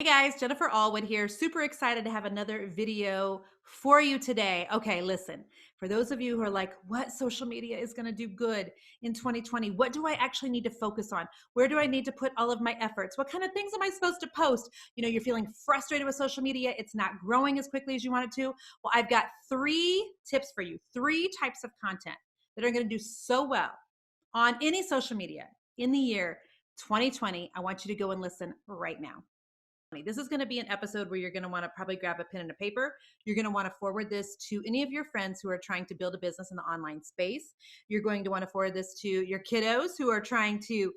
Hey guys, Jennifer Allwood here. Super excited to have another video for you today. Okay, listen, for those of you who are like, what social media is going to do good in 2020? What do I actually need to focus on? Where do I need to put all of my efforts? What kind of things am I supposed to post? You're feeling frustrated with social media. It's not growing as quickly as you want it to. Well, I've got 3 tips for you, 3 types of content that are going to do so well on any social media in the year 2020. I want you to go and listen right now. This is going to be an episode where you're going to want to probably grab a pen and a paper. You're going to want to forward this to any of your friends who are trying to build a business in the online space. You're going to want to forward this to your kiddos who are trying to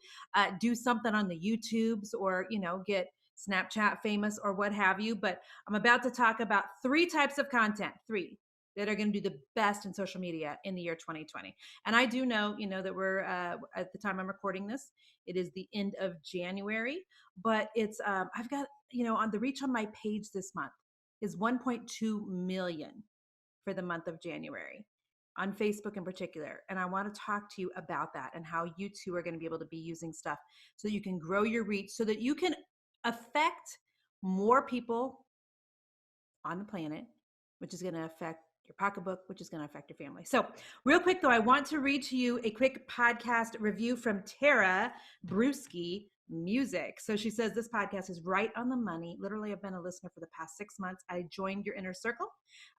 do something on the YouTubes or, get Snapchat famous or what have you. But I'm about to talk about 3 types of content, 3 that are going to do the best in social media in the year 2020. And I do know, that we're at the time I'm recording this, it is the end of January, but it's I've got on the reach on my page this month is 1.2 million for the month of January on Facebook in particular. And I want to talk to you about that and how you too are going to be able to be using stuff so that you can grow your reach so that you can affect more people on the planet, which is going to affect your pocketbook, which is going to affect your family. So real quick though, I want to read to you a quick podcast review from Tara Brewski Music. So she says, this podcast is right on the money. Literally, I've been a listener for the past 6 months. I joined your inner circle.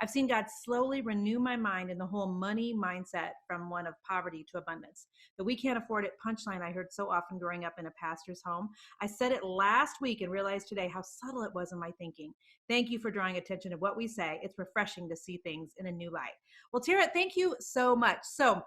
I've seen God slowly renew my mind in the whole money mindset from one of poverty to abundance. The we can't afford it punchline I heard so often growing up in a pastor's home. I said it last week and realized today how subtle it was in my thinking. Thank you for drawing attention to what we say. It's refreshing to see things in a new light. Well, Tara, thank you so much. So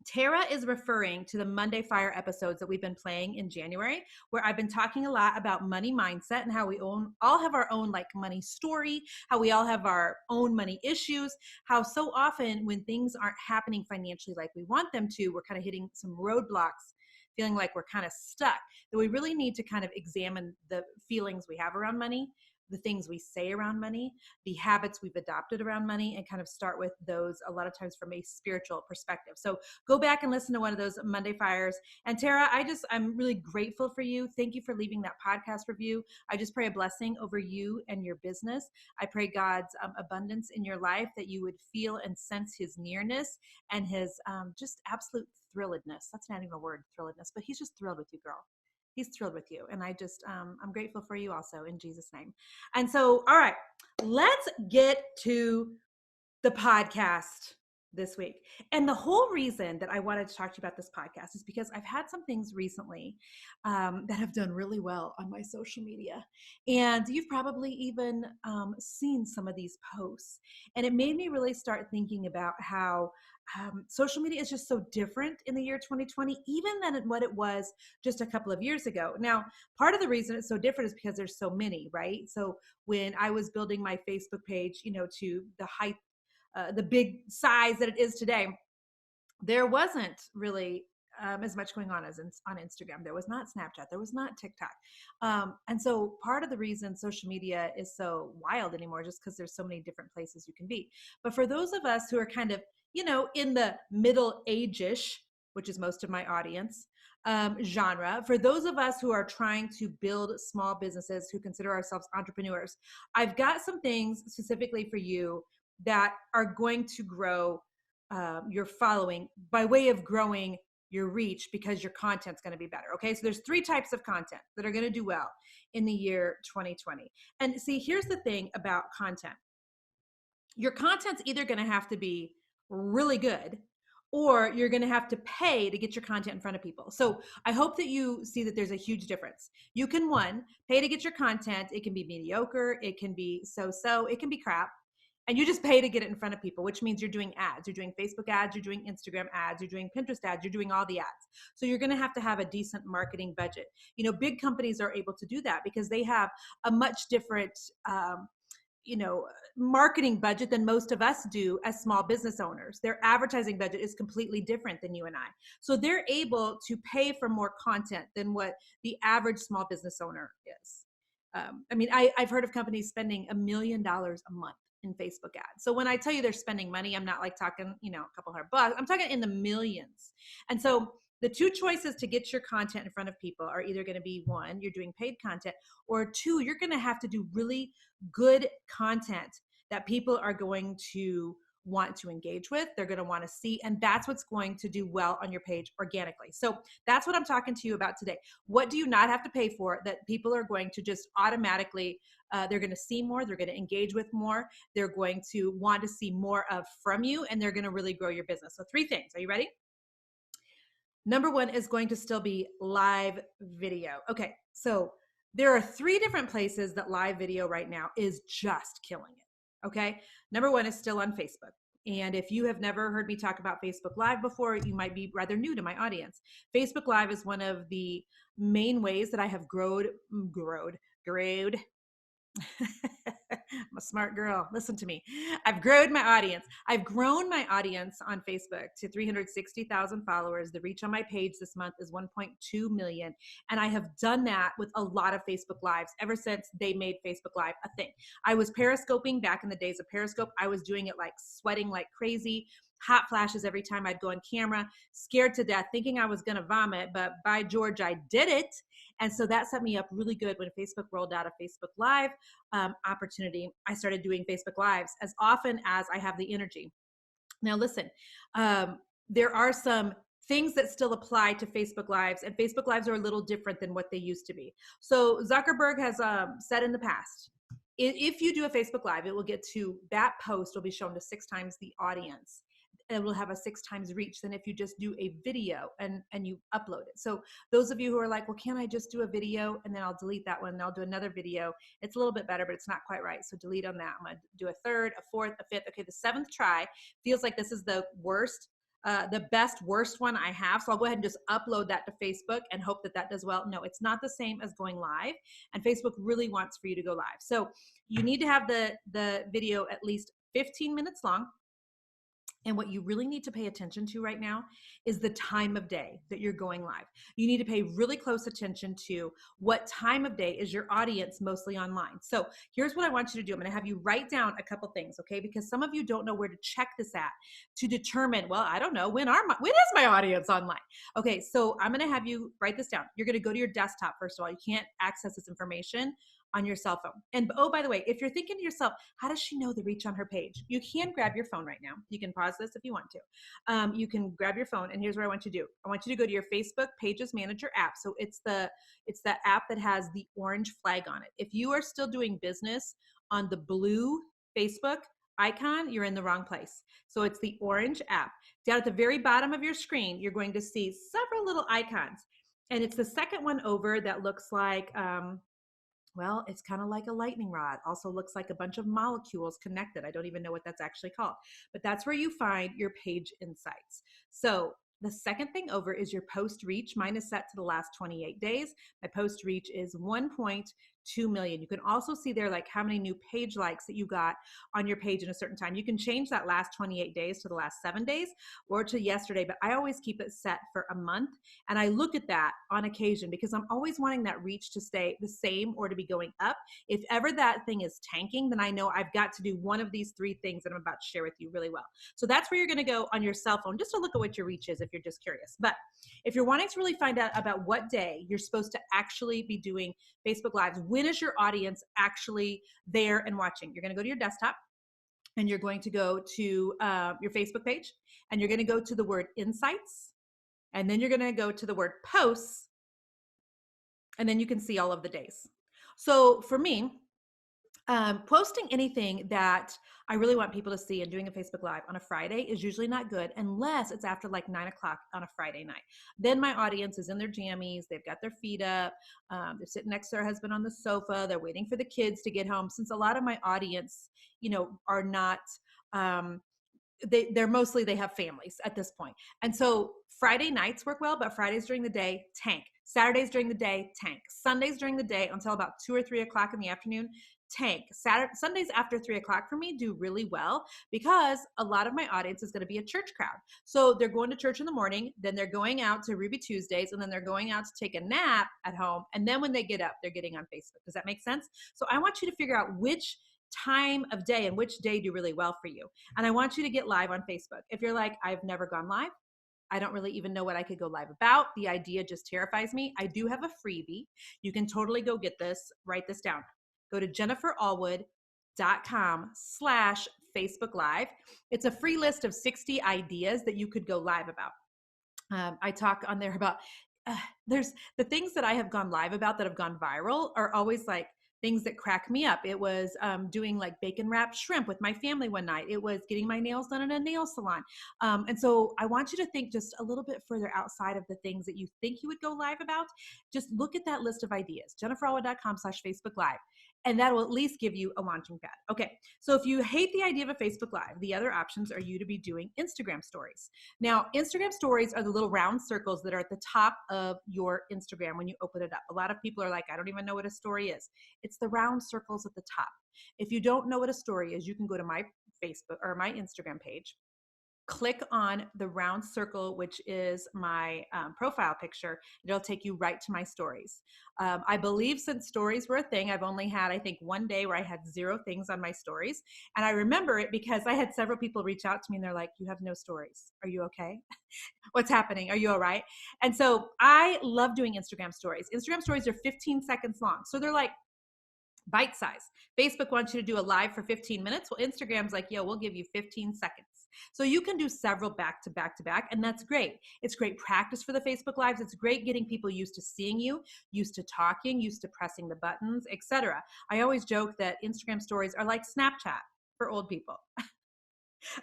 Tara is referring to the Monday Fire episodes that we've been playing in January, where I've been talking a lot about money mindset and how we all have our own money story, how we all have our own money issues, how so often when things aren't happening financially like we want them to, we're kind of hitting some roadblocks, feeling like we're kind of stuck, that we really need to kind of examine the feelings we have around money, the things we say around money, the habits we've adopted around money, and kind of start with those a lot of times from a spiritual perspective. So go back and listen to one of those Monday Fires. And Tara, I'm really grateful for you. Thank you for leaving that podcast review. I just pray a blessing over you and your business. I pray God's abundance in your life, that you would feel and sense his nearness and his just absolute thrilledness. That's not even a word, thrilledness, but he's just thrilled with you, girl. He's thrilled with you. And I'm grateful for you also in Jesus' name. And so, all right, let's get to the podcast this week. And the whole reason that I wanted to talk to you about this podcast is because I've had some things recently that have done really well on my social media. And you've probably even seen some of these posts. And it made me really start thinking about how social media is just so different in the year 2020, even than what it was just a couple of years ago. Now, part of the reason it's so different is because there's so many, right? So when I was building my Facebook page, to the height, the big size that it is today, there wasn't really as much going on as on Instagram. There was not Snapchat. There was not TikTok. And so part of the reason social media is so wild anymore is just because there's so many different places you can be. But for those of us who are kind of, in the middle age-ish, which is most of my audience, genre, for those of us who are trying to build small businesses, who consider ourselves entrepreneurs, I've got some things specifically for you that are going to grow your following by way of growing your reach, because your content's going to be better. Okay. So there's 3 types of content that are going to do well in the year 2020. And see, here's the thing about content. Your content's either going to have to be really good, or you're going to have to pay to get your content in front of people. So I hope that you see that there's a huge difference. You can, one, pay to get your content. It can be mediocre. It can be so-so. It can be crap. And you just pay to get it in front of people, which means you're doing ads. You're doing Facebook ads. You're doing Instagram ads. You're doing Pinterest ads. You're doing all the ads. So you're going to have a decent marketing budget. Big companies are able to do that because they have a much different marketing budget than most of us do as small business owners. Their advertising budget is completely different than you and I. So they're able to pay for more content than what the average small business owner is. I've heard of companies spending $1 million a month in Facebook ads. So when I tell you they're spending money, I'm not talking, a couple $100. I'm talking in the millions. And so The two choices to get your content in front of people are either going to be one, you're doing paid content, or two, you're going to have to do really good content that people are going to want to engage with, they're going to want to see, and that's what's going to do well on your page organically. So that's what I'm talking to you about today. What do you not have to pay for that people are going to just automatically, they're going to see more, they're going to engage with more, they're going to want to see more of from you, and they're going to really grow your business. So 3 things. Are you ready? Number 1 is going to still be live video. Okay, so there are 3 different places that live video right now is just killing it. Okay, number 1 is still on Facebook. And if you have never heard me talk about Facebook Live before, you might be rather new to my audience. Facebook Live is one of the main ways that I have growed. I'm a smart girl. Listen to me. I've grown my audience. I've grown my audience on Facebook to 360,000 followers. The reach on my page this month is 1.2 million. And I have done that with a lot of Facebook Lives ever since they made Facebook Live a thing. I was periscoping back in the days of Periscope. I was doing it like sweating like crazy, hot flashes every time I'd go on camera, scared to death, thinking I was going to vomit, but by George, I did it. And so that set me up really good when Facebook rolled out a Facebook Live opportunity. I started doing Facebook Lives as often as I have the energy. Now, listen, there are some things that still apply to Facebook Lives, and Facebook Lives are a little different than what they used to be. So Zuckerberg has said in the past, if you do a Facebook Live, it will get to, that post will be shown to 6 times the audience. It will have a 6 times reach than if you just do a video and you upload it. So those of you who are like, well, can't I just do a video and then I'll delete that one and I'll do another video? It's a little bit better, but it's not quite right. So delete on that. I'm going to do a 3rd, a 4th, a 5th. Okay, the 7th try feels like this is the worst, the best worst one I have. So I'll go ahead and just upload that to Facebook and hope that that does well. No, it's not the same as going live, and Facebook really wants for you to go live. So you need to have the video at least 15 minutes long. And what you really need to pay attention to right now is the time of day that you're going live. You need to pay really close attention to what time of day is your audience mostly online. So here's what I want you to do. I'm going to have you write down a couple things, okay? Because some of you don't know where to check this at to determine, well, I don't know, when is my audience online? Okay, so I'm going to have you write this down. You're going to go to your desktop, first of all. You can't access this information on your cell phone. And oh, by the way, if you're thinking to yourself, how does she know the reach on her page? You can grab your phone right now. You can pause this if you want to. You can grab your phone, and here's what I want you to do. I want you to go to your Facebook Pages Manager app. So it's the app that has the orange flag on it. If you are still doing business on the blue Facebook icon, you're in the wrong place. So it's the orange app. Down at the very bottom of your screen, you're going to see several little icons. And it's the second one over that looks like, well, it's kind of like a lightning rod. Also looks like a bunch of molecules connected. I don't even know what that's actually called, but that's where you find your page insights. So the second thing over is your post reach. Mine is set to the last 28 days. My post reach is 1.2 million. You can also see there like how many new page likes that you got on your page in a certain time. You can change that last 28 days to the last 7 days or to yesterday, but I always keep it set for a month. And I look at that on occasion because I'm always wanting that reach to stay the same or to be going up. If ever that thing is tanking, then I know I've got to do one of these 3 things that I'm about to share with you really well. So that's where you're going to go on your cell phone just to look at what your reach is if you're just curious. But if you're wanting to really find out about what day you're supposed to actually be doing Facebook Lives, when is your audience actually there and watching? You're going to go to your desktop and you're going to go to your Facebook page and you're going to go to the word insights, and then you're going to go to the word posts, and then you can see all of the days. So for me, posting anything that I really want people to see and doing a Facebook Live on a Friday is usually not good unless it's after like 9 o'clock on a Friday night. Then my audience is in their jammies. They've got their feet up. They're sitting next to their husband on the sofa. They're waiting for the kids to get home. Since a lot of my audience, are not, they have families at this point. And so Friday nights work well, but Fridays during the day, tank. Saturdays during the day, tank. Sundays during the day until about 2 or 3 o'clock in the afternoon, tank. Sundays after 3 o'clock for me do really well because a lot of my audience is going to be a church crowd. So they're going to church in the morning, then they're going out to Ruby Tuesdays, and then they're going out to take a nap at home. And then when they get up, they're getting on Facebook. Does that make sense? So I want you to figure out which time of day and which day do really well for you. And I want you to get live on Facebook. If you're like, I've never gone live, I don't really even know what I could go live about. The idea just terrifies me. I do have a freebie. You can totally go get this. Write this down. Go to jenniferallwood.com/Facebook Live. It's a free list of 60 ideas that you could go live about. I talk on there about there's the things that I have gone live about that have gone viral are always like things that crack me up. It was doing like bacon wrapped shrimp with my family one night. It was getting my nails done in a nail salon. And so I want you to think just a little bit further outside of the things that you think you would go live about. Just look at that list of ideas, jenniferallwood.com/Facebook Live. And that will at least give you a launching pad. Okay, so if you hate the idea of a Facebook Live, the other options are you to be doing Instagram stories. Now, Instagram stories are the little round circles that are at the top of your Instagram when you open it up. A lot of people are like, I don't even know what a story is. It's the round circles at the top. If you don't know what a story is, you can go to my Facebook or my Instagram page, click on the round circle, which is my profile picture. It'll take you right to my stories. I believe since stories were a thing, I've only had, I think, one day where I had 0 things on my stories. And I remember it because I had several people reach out to me and they're like, you have no stories. Are you okay? What's happening? Are you all right? And so I love doing Instagram stories. Instagram stories are 15 seconds long. So they're like bite size. Facebook wants you to do a live for 15 minutes. Well, Instagram's like, yo, we'll give you 15 seconds. So you can do several back to back to back, and that's great. It's great practice for the Facebook Lives. It's great getting people used to seeing you, used to talking, used to pressing the buttons, etc. I always joke that Instagram stories are like Snapchat for old people.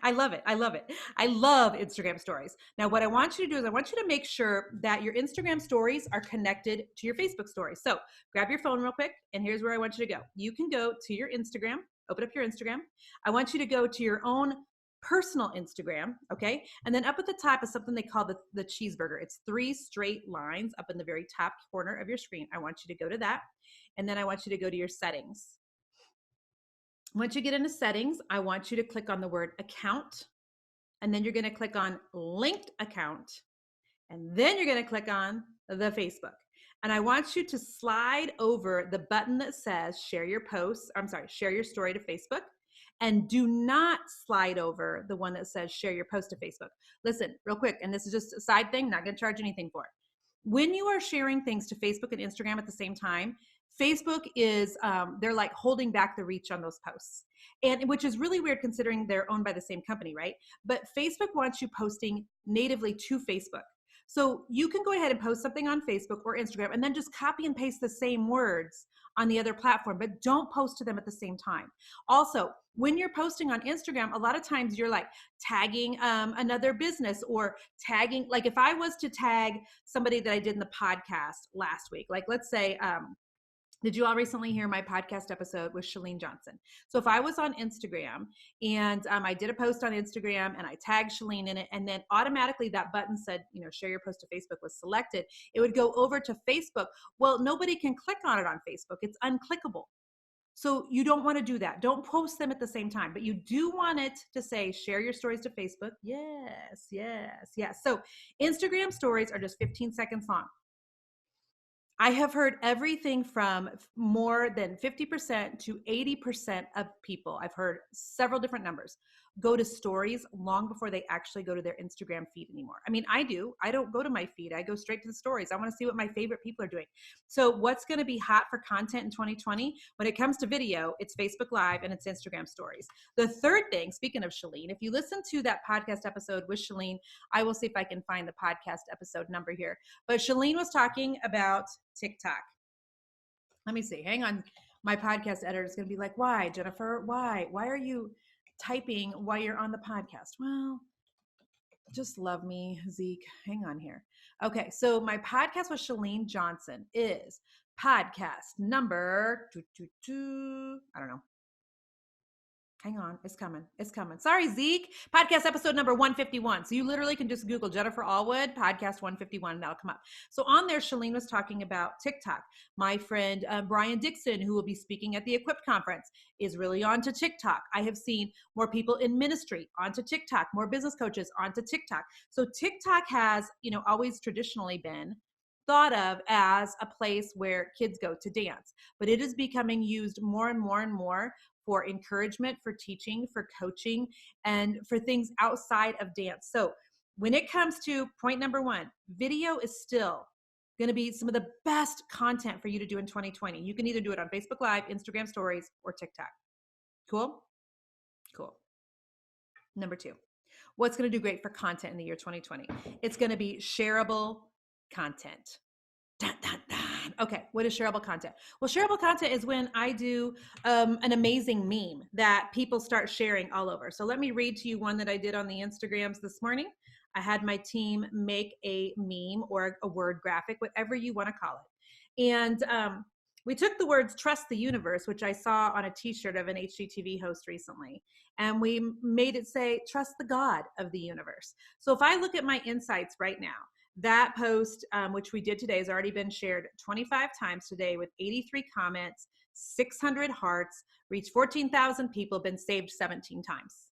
I love it. I love it. I love Instagram stories. Now, what I want you to do is I want you to make sure that your Instagram stories are connected to your Facebook stories. So grab your phone real quick, and here's where I want you to go. You can go to your Instagram, open up your Instagram. I want you to go to your own personal Instagram, okay? And then up at the top is something they call the cheeseburger. It's 3 straight lines up in the very top corner of your screen. I want you to go to that, and then I want you to go to your settings. Once you get into settings, I want you to click on the word account, and then you're going to click on linked account, and then you're going to click on the Facebook. And I want you to slide over the button that says share your posts, share your story to Facebook, and do not slide over the one that says share your post to Facebook. Listen, real quick, and this is just a side thing, not going to charge anything for it. When you are sharing things to Facebook and Instagram at the same time, Facebook is, they're like holding back the reach on those posts. And which is really weird considering they're owned by the same company, right? But Facebook wants you posting natively to Facebook. So you can go ahead and post something on Facebook or Instagram and then just copy and paste the same words on the other platform, but don't post to them at the same time. Also, when you're posting on Instagram, a lot of times you're like tagging another business or tagging, like if I was to tag somebody that I did in the podcast last week, like let's say, did you all recently hear my podcast episode with Shalene Johnson? So if I was on Instagram and I did a post on Instagram and I tagged Shalene in it, and then automatically that button said, share your post to Facebook was selected, it would go over to Facebook. Well, nobody can click on it on Facebook. It's unclickable. So you don't want to do that. Don't post them at the same time, but you do want it to say, share your stories to Facebook. Yes, yes, yes. So Instagram stories are just 15 seconds long. I have heard everything from more than 50% to 80% of people, I've heard several different numbers, go to stories long before they actually go to their Instagram feed anymore. I mean, I do. I don't go to my feed. I go straight to the stories. I want to see what my favorite people are doing. So what's going to be hot for content in 2020? When it comes to video, it's Facebook Live and it's Instagram stories. The third thing, speaking of Shalene, if you listen to that podcast episode with Shalene, I will see if I can find the podcast episode number here. But Shalene was talking about TikTok. Let me see. Hang on. My podcast editor is going to be like, why, Jennifer? Why? Why are you typing while you're on the podcast? Well, just love me, Zeke. Hang on here. Okay. So my podcast with Shalene Johnson is podcast number I don't know. Hang on. It's coming. It's coming. Sorry, Zeke. Podcast episode number 151. So you literally can just Google Jennifer Allwood, podcast 151, and that'll come up. So on there, Shalene was talking about TikTok. My friend Brian Dixon, who will be speaking at the Equipped Conference, is really onto TikTok. I have seen more people in ministry onto TikTok, more business coaches onto TikTok. So TikTok has, always traditionally been thought of as a place where kids go to dance, but it is becoming used more and more and more for encouragement, for teaching, for coaching, and for things outside of dance. So when it comes to point number one, video is still going to be some of the best content for you to do in 2020. You can either do it on Facebook Live, Instagram Stories, or TikTok. Cool? Cool. Number two, what's going to do great for content in the year 2020? It's going to be shareable content. Dun, dun, dun. Okay, what is shareable content? Well, shareable content is when I do an amazing meme that people start sharing all over. So let me read to you one that I did on the Instagrams this morning. I had my team make a meme or a word graphic, whatever you want to call it. And we took the words trust the universe, which I saw on a t-shirt of an HGTV host recently, and we made it say trust the God of the universe. So if I look at my insights right now, that post, which we did today, has already been shared 25 times today with 83 comments, 600 hearts, reached 14,000 people, been saved 17 times.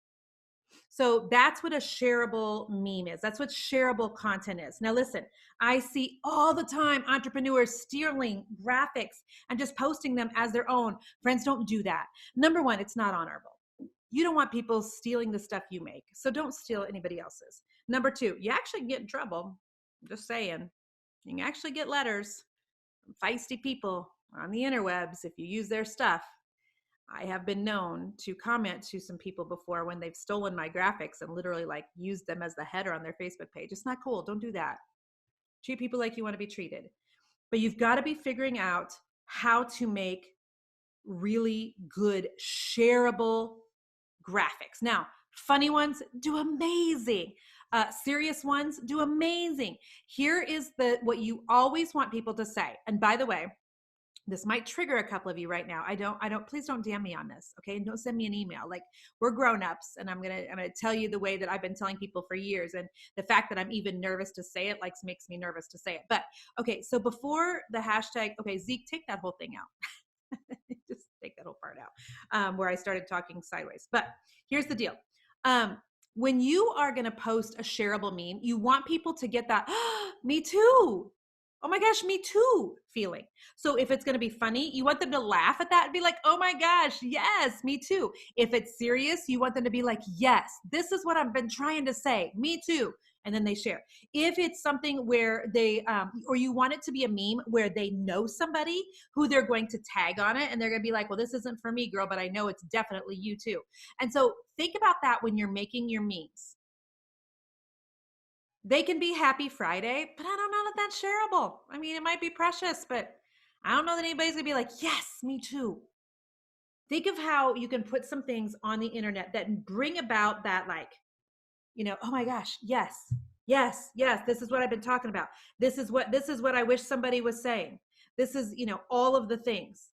So that's what a shareable meme is. That's what shareable content is. Now listen, I see all the time entrepreneurs stealing graphics and just posting them as their own. Friends, don't do that. Number one, it's not honorable. You don't want people stealing the stuff you make. So don't steal anybody else's. Number two, you actually get in trouble. I'm just saying. You can actually get letters from feisty people on the interwebs if you use their stuff. I have been known to comment to some people before when they've stolen my graphics and literally like used them as the header on their Facebook page. It's not cool. Don't do that. Treat people like you want to be treated. But you've got to be figuring out how to make really good shareable graphics. Now, funny ones do amazing. Serious ones do amazing. Here is what you always want people to say. And by the way, this might trigger a couple of you right now. Please don't DM me on this. Okay. Don't send me an email. Like, we're grown-ups, and I'm going to tell you the way that I've been telling people for years. And the fact that I'm even nervous to say it, makes me nervous to say it. But okay. So before the hashtag, okay, Zeke, take that whole thing out. Just take that whole part out, where I started talking sideways. But here's the deal. When you are going to post a shareable meme, you want people to get that, oh, me too. Oh my gosh, me too feeling. So if it's going to be funny, you want them to laugh at that and be like, oh my gosh, yes, me too. If it's serious, you want them to be like, yes, this is what I've been trying to say, me too. And then they share. If it's something where they, or you want it to be a meme where they know somebody who they're going to tag on it, and they're going to be like, well, this isn't for me, girl, but I know it's definitely you too. And so think about that when you're making your memes. They can be Happy Friday, but I don't know that that's shareable. I mean, it might be precious, but I don't know that anybody's gonna be like, yes, me too. Think of how you can put some things on the internet that bring about that, like, oh my gosh, yes, yes, yes, this is what I've been talking about. This is what I wish somebody was saying. This is, all of the things.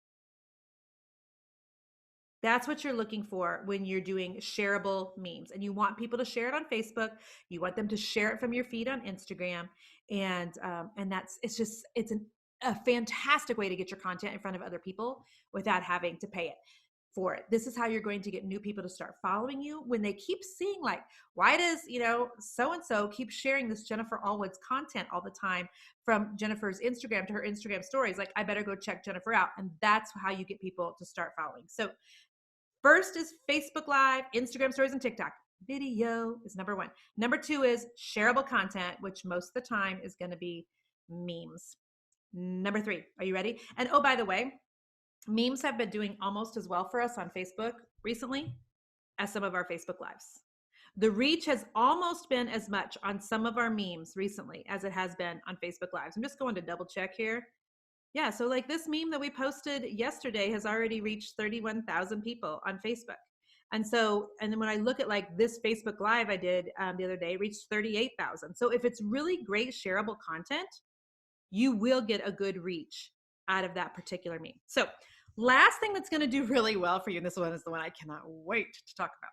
That's what you're looking for when you're doing shareable memes, and you want people to share it on Facebook. You want them to share it from your feed on Instagram, and it's a fantastic way to get your content in front of other people without having to pay it for it. This is how you're going to get new people to start following you when they keep seeing, like, why does so-and-so keep sharing this Jennifer Allwood's content all the time from Jennifer's Instagram to her Instagram stories? Like, I better go check Jennifer out. And that's how you get people to start following. So first is Facebook Live, Instagram Stories, and TikTok. Video is number one. Number two is shareable content, which most of the time is going to be memes. Number three, are you ready? And oh, by the way, memes have been doing almost as well for us on Facebook recently as some of our Facebook Lives. The reach has almost been as much on some of our memes recently as it has been on Facebook Lives. I'm just going to double check here. Yeah, so like this meme that we posted yesterday has already reached 31,000 people on Facebook. And then when I look at like this Facebook Live I did the other day, it reached 38,000. So if it's really great shareable content, you will get a good reach out of that particular meme. So last thing that's going to do really well for you, and this one is the one I cannot wait to talk about.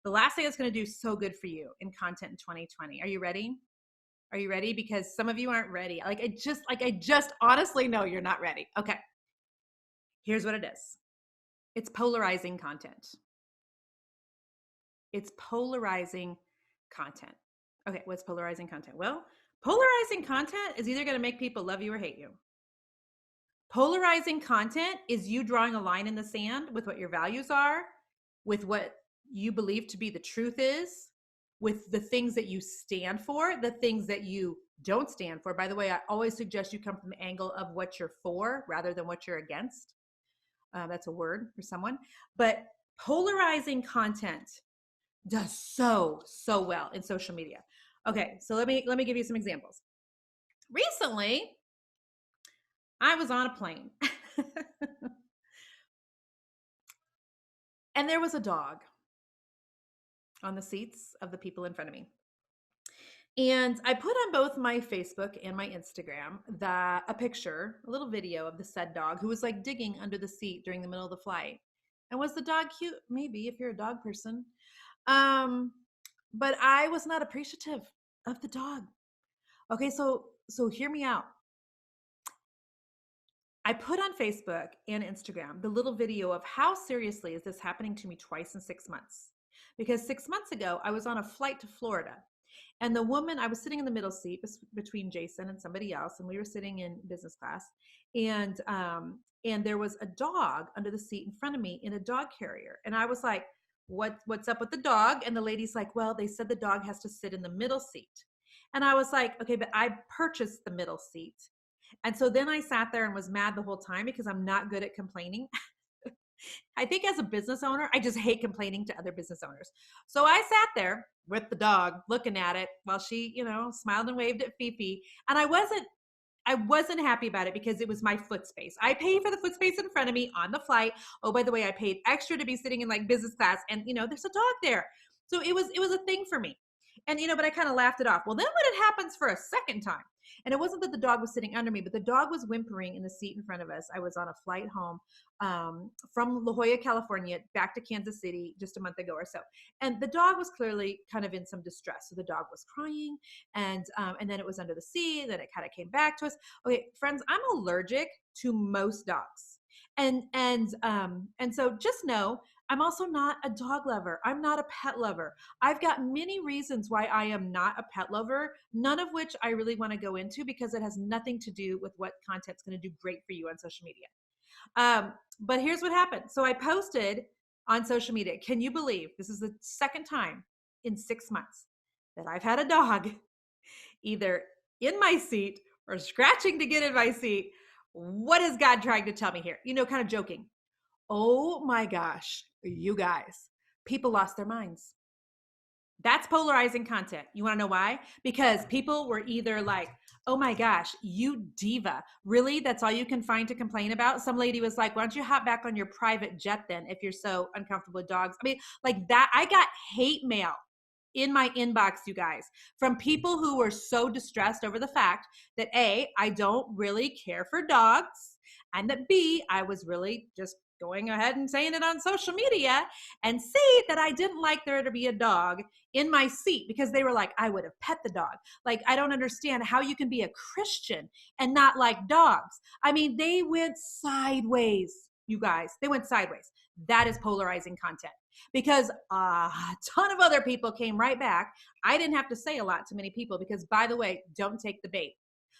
The last thing that's going to do so good for you in content in 2020. Are you ready? Are you ready? Because some of you aren't ready. I just honestly know you're not ready. Okay. Here's what it is. It's polarizing content. It's polarizing content. Okay. What's polarizing content? Well, polarizing content is either going to make people love you or hate you. Polarizing content is you drawing a line in the sand with what your values are, with what you believe to be the truth is, with the things that you stand for, the things that you don't stand for. By the way, I always suggest you come from the angle of what you're for rather than what you're against. That's a word for someone. But polarizing content does so well in social media. Okay, so let me give you some examples. Recently, I was on a plane and there was a dog on the seats of the people in front of me. And I put on both my Facebook and my Instagram a picture, a little video of the said dog who was like digging under the seat during the middle of the flight. And was the dog cute? Maybe, if you're a dog person. But I was not appreciative of the dog. Okay, so hear me out. I put on Facebook and Instagram the little video of how seriously is this happening to me twice in 6 months. Because 6 months ago, I was on a flight to Florida. And the woman, I was sitting in the middle seat between Jason and somebody else, and we were sitting in business class. And there was a dog under the seat in front of me in a dog carrier. And I was like, what's up with the dog? And the lady's like, well, they said the dog has to sit in the middle seat. And I was like, okay, but I purchased the middle seat. And so then I sat there and was mad the whole time because I'm not good at complaining. I think as a business owner, I just hate complaining to other business owners. So I sat there with the dog looking at it while she, smiled and waved at Fifi. And I wasn't happy about it because it was my foot space. I pay for the foot space in front of me on the flight. Oh, by the way, I paid extra to be sitting in like business class and there's a dog there. So it was a thing for me. And but I kind of laughed it off. Well, then when it happens for a second time, and it wasn't that the dog was sitting under me, but the dog was whimpering in the seat in front of us. I was on a flight home from La Jolla, California, back to Kansas City just a month ago or so. And the dog was clearly kind of in some distress. So the dog was crying and then it was under the seat. Then it kind of came back to us. Okay, friends, I'm allergic to most dogs. And so just know, I'm also not a dog lover. I'm not a pet lover. I've got many reasons why I am not a pet lover, none of which I really want to go into because it has nothing to do with what content's going to do great for you on social media. But here's what happened. So I posted on social media. Can you believe this is the second time in 6 months that I've had a dog either in my seat or scratching to get in my seat? What is God trying to tell me here? Kind of joking. Oh my gosh, you guys, people lost their minds. That's polarizing content. You want to know why? Because people were either like, oh my gosh, you diva. Really? That's all you can find to complain about? Some lady was like, why don't you hop back on your private jet then if you're so uncomfortable with dogs? I mean, like that. I got hate mail in my inbox, you guys, from people who were so distressed over the fact that A, I don't really care for dogs, and that B, I was really just going ahead and saying it on social media, and C, that I didn't like there to be a dog in my seat because they were like, I would have pet the dog. Like, I don't understand how you can be a Christian and not like dogs. I mean, they went sideways, you guys. They went sideways. That is polarizing content because a ton of other people came right back. I didn't have to say a lot to many people because, by the way, don't take the bait.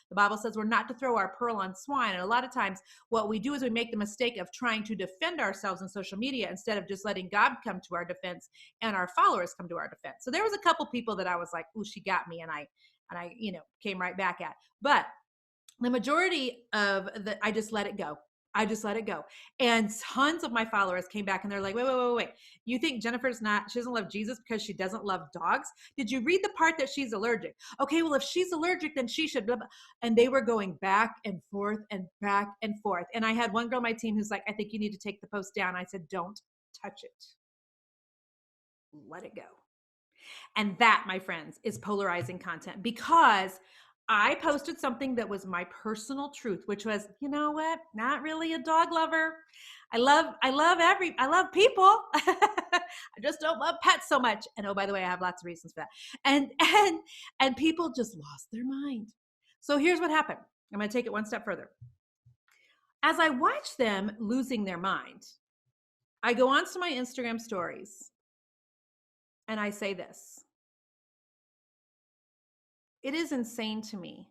The Bible says we're not to throw our pearl on swine. And a lot of times what we do is we make the mistake of trying to defend ourselves on social media instead of just letting God come to our defense and our followers come to our defense. So there was a couple people that I was like, ooh, she got me. And I came right back at. But the majority of I just let it go. I just let it go. And tons of my followers came back and they're like, wait. You think she doesn't love Jesus because she doesn't love dogs? Did you read the part that she's allergic? Okay, well, if she's allergic, then she should. Blah, blah. And they were going back and forth and back and forth. And I had one girl on my team who's like, I think you need to take the post down. I said, don't touch it. Let it go. And that, my friends, is polarizing content because I posted something that was my personal truth, which was, you know what? Not really a dog lover. I love people. I just don't love pets so much. And oh, by the way, I have lots of reasons for that. And people just lost their mind. So here's what happened. I'm going to take it one step further. As I watch them losing their mind, I go on to my Instagram stories and I say this. It is insane to me,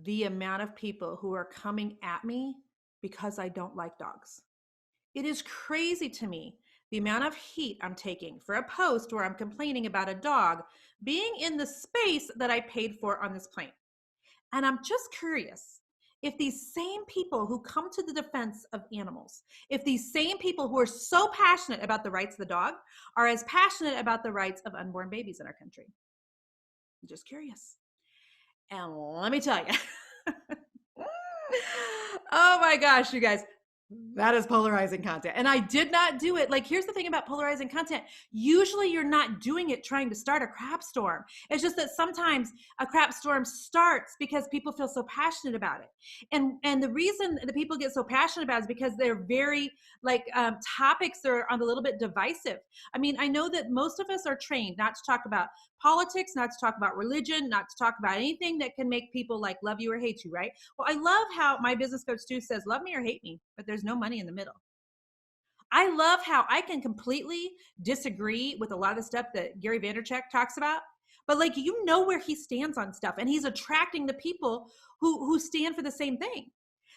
the amount of people who are coming at me because I don't like dogs. It is crazy to me the amount of heat I'm taking for a post where I'm complaining about a dog being in the space that I paid for on this plane. And I'm just curious if these same people who come to the defense of animals, if these same people who are so passionate about the rights of the dog are as passionate about the rights of unborn babies in our country. I'm just curious. And let me tell you, oh my gosh, you guys, that is polarizing content. And I did not do it. Like, here's the thing about polarizing content. Usually you're not doing it trying to start a crap storm. It's just that sometimes a crap storm starts because people feel so passionate about it. And the reason that people get so passionate about it is because they're very topics that are a little bit divisive. I mean, I know that most of us are trained not to talk about politics, not to talk about religion, not to talk about anything that can make people like love you or hate you, right? Well, I love how my business coach Stu says, love me or hate me, but there's no money in the middle. I love how I can completely disagree with a lot of the stuff that Gary Vaynerchuk talks about, but like, you know where he stands on stuff, and he's attracting the people who stand for the same thing.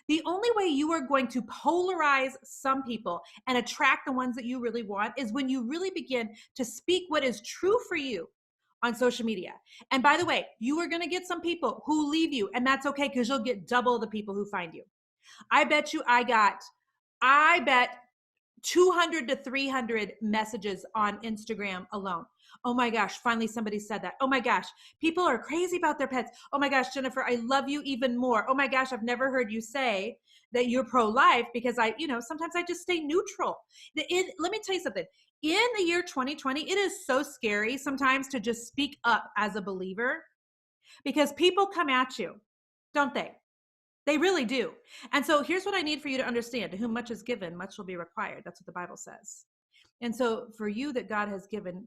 The only way you are going to polarize some people and attract the ones that you really want is when you really begin to speak what is true for you on social media. And by the way, you are going to get some people who leave you, and that's okay, because you'll get double the people who find you. I bet 200 to 300 messages on Instagram alone. Oh my gosh, finally somebody said that. Oh my gosh, people are crazy about their pets. Oh my gosh, Jennifer, I love you even more. Oh my gosh, I've never heard you say that you're pro-life, because sometimes I just stay neutral. Let me tell you something. In the year 2020, it is so scary sometimes to just speak up as a believer, because people come at you, don't they? They really do. And so here's what I need for you to understand. To whom much is given, much will be required. That's what the Bible says. And so for you that God has given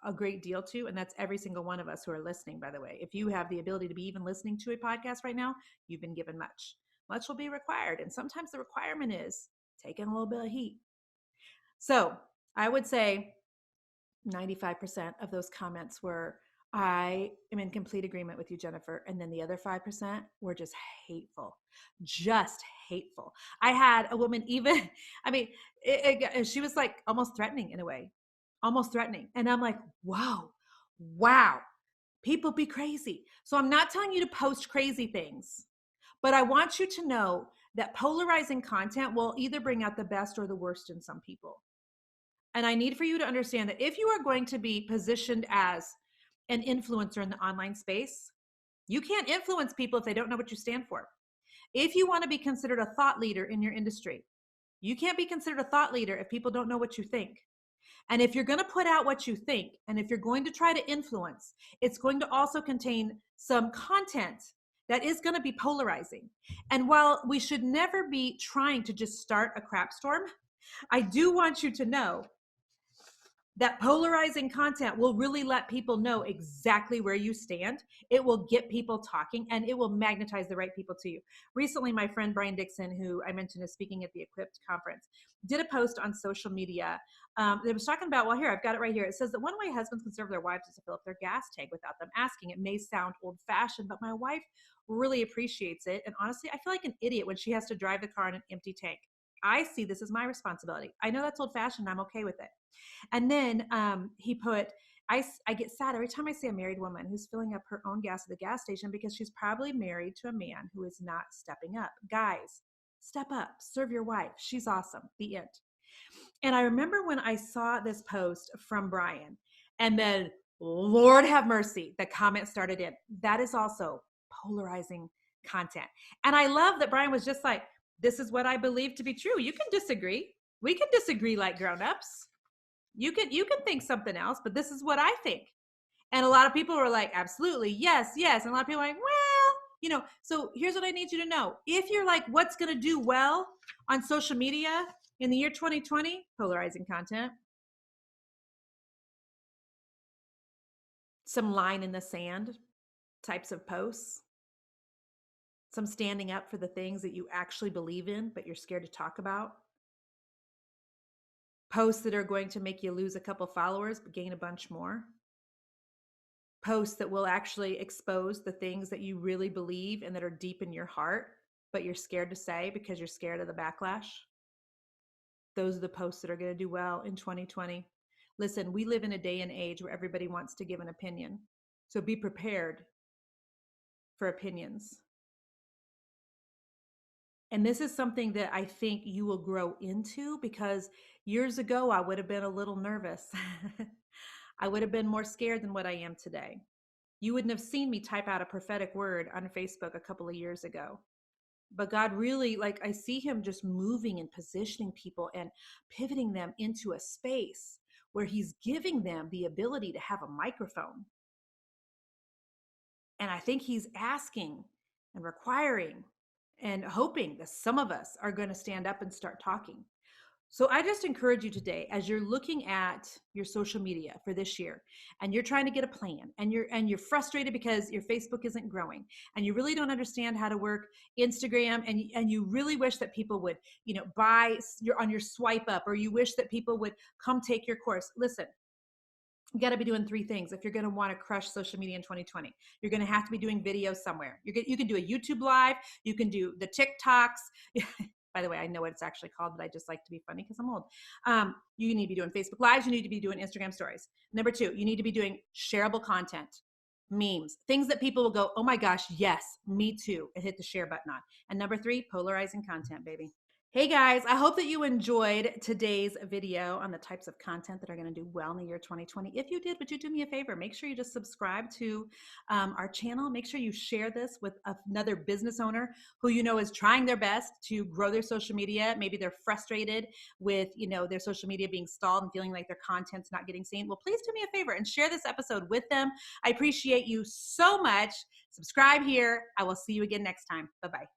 a great deal to, and that's every single one of us who are listening, by the way. If you have the ability to be even listening to a podcast right now, you've been given much. Much will be required. And sometimes the requirement is taking a little bit of heat. So I would say 95% of those comments were, I am in complete agreement with you, Jennifer. And then the other 5% were just hateful. I had a woman even, I mean, she was like almost threatening in a way, almost threatening. And I'm like, wow, people be crazy. So I'm not telling you to post crazy things, but I want you to know that polarizing content will either bring out the best or the worst in some people. And I need for you to understand that if you are going to be positioned as an influencer in the online space, you can't influence people if they don't know what you stand for. If you want to be considered a thought leader in your industry, you can't be considered a thought leader if people don't know what you think. And if you're going to put out what you think, and if you're going to try to influence, it's going to also contain some content that is going to be polarizing. And while we should never be trying to just start a crap storm, I do want you to know that polarizing content will really let people know exactly where you stand. It will get people talking, and it will magnetize the right people to you. Recently, my friend Brian Dixon, who I mentioned is speaking at the Equipped conference, did a post on social media that was talking about, well, here, I've got it right here. It says that one way husbands can serve their wives is to fill up their gas tank without them asking. It may sound old-fashioned, but my wife really appreciates it. And honestly, I feel like an idiot when she has to drive the car in an empty tank. I see this as my responsibility. I know that's old-fashioned. I'm okay with it. And then he put, I get sad every time I see a married woman who's filling up her own gas at the gas station because she's probably married to a man who is not stepping up. Guys, step up, serve your wife. She's awesome. The end. And I remember when I saw this post from Brian, and then Lord have mercy, the comment started in. That is also polarizing content. And I love that Brian was just like, this is what I believe to be true. You can disagree. We can disagree like grown-ups. You can think something else, but this is what I think. And a lot of people were like, absolutely, yes. And a lot of people are like, well, so here's what I need you to know. If you're like, what's going to do well on social media in the year 2020, polarizing content, some line in the sand types of posts, some standing up for the things that you actually believe in, but you're scared to talk about. Posts that are going to make you lose a couple followers, but gain a bunch more. Posts that will actually expose the things that you really believe and that are deep in your heart, but you're scared to say because you're scared of the backlash. Those are the posts that are going to do well in 2020. Listen, we live in a day and age where everybody wants to give an opinion. So be prepared for opinions. And this is something that I think you will grow into, because years ago, I would have been a little nervous. I would have been more scared than what I am today. You wouldn't have seen me type out a prophetic word on Facebook a couple of years ago. But God really, like, I see him just moving and positioning people and pivoting them into a space where he's giving them the ability to have a microphone. And I think he's asking and requiring and hoping that some of us are going to stand up and start talking. So I just encourage you today, as you're looking at your social media for this year and you're trying to get a plan, and you're frustrated because your Facebook isn't growing, and you really don't understand how to work Instagram, and you really wish that people would, buy your on your swipe up, or you wish that people would come take your course. Listen, you got to be doing three things if you're going to want to crush social media in 2020. You're going to have to be doing videos somewhere. You can do a YouTube live. You can do the TikToks. By the way, I know what it's actually called, but I just like to be funny because I'm old. You need to be doing Facebook Lives. You need to be doing Instagram stories. Number two, you need to be doing shareable content, memes, things that people will go, oh my gosh, yes, me too, and hit the share button on. And number three, polarizing content, baby. Hey guys, I hope that you enjoyed today's video on the types of content that are going to do well in the year 2020. If you did, would you do me a favor? Make sure you just subscribe to our channel. Make sure you share this with another business owner who you know is trying their best to grow their social media. Maybe they're frustrated with their social media being stalled and feeling like their content's not getting seen. Well, please do me a favor and share this episode with them. I appreciate you so much. Subscribe here. I will see you again next time. Bye-bye.